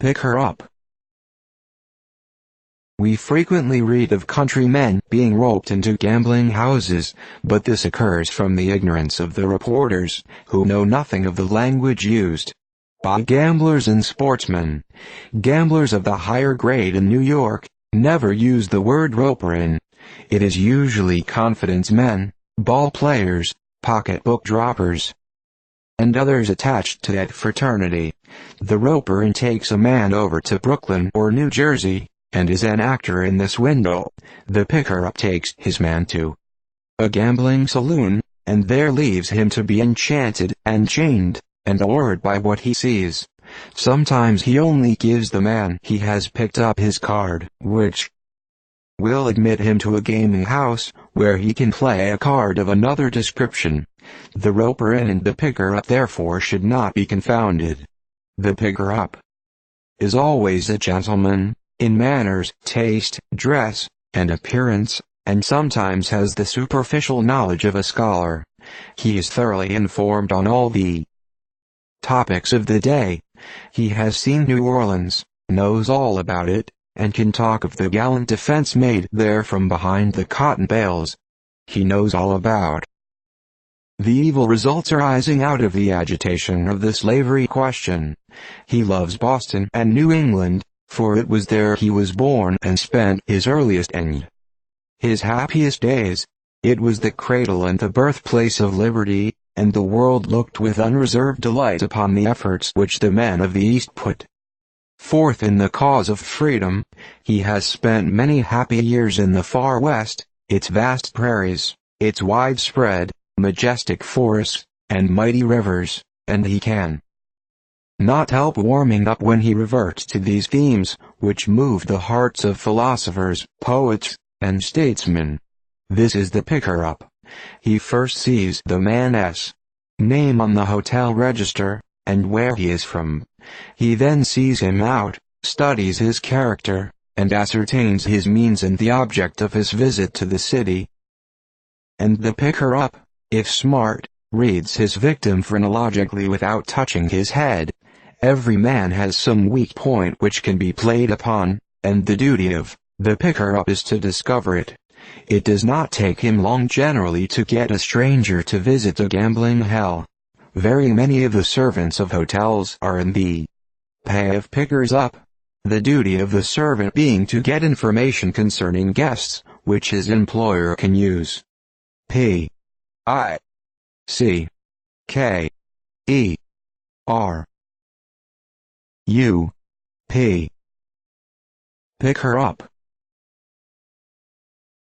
Pick her up. We frequently read of countrymen being roped into gambling houses, but this occurs from the ignorance of the reporters, who know nothing of the language used by gamblers and sportsmen. Gamblers of the higher grade in New York never use the word roper in. It is usually confidence men, ball players, pocketbook droppers, and others attached to that fraternity. The roper in takes a man over to Brooklyn or New Jersey, and is an actor in the swindle. The picker-up takes his man to a gambling saloon, and there leaves him to be enchanted, enchained, and allured by what he sees. Sometimes he only gives the man he has picked up his card, which will admit him to a gaming house, where he can play a card of another description. The roper in and the picker-up therefore should not be confounded. The picker-up is always a gentleman, in manners, taste, dress, and appearance, and sometimes has the superficial knowledge of a scholar. He is thoroughly informed on all the topics of the day. He has seen New Orleans, knows all about it, and can talk of the gallant defense made there from behind the cotton bales. He knows all about the evil results arising out of the agitation of the slavery question. He loves Boston and New England, for it was there he was born and spent his earliest and his happiest days. It was the cradle and the birthplace of liberty, and the world looked with unreserved delight upon the efforts which the men of the East put forth in the cause of freedom. He has spent many happy years in the far West, its vast prairies, its widespread, majestic forests, and mighty rivers, and he can not help warming up when he reverts to these themes, which move the hearts of philosophers, poets, and statesmen. This is the picker-up. He first sees the man's name on the hotel register, and where he is from. He then sees him out, studies his character, and ascertains his means and the object of his visit to the city. And the picker-up, if smart, reads his victim phrenologically without touching his head. Every man has some weak point which can be played upon, and the duty of the picker-up is to discover it. It does not take him long generally to get a stranger to visit a gambling hell. Very many of the servants of hotels are in the pay of pickers-up, the duty of the servant being to get information concerning guests, which his employer can use. PICKER-upâ. Pick her up.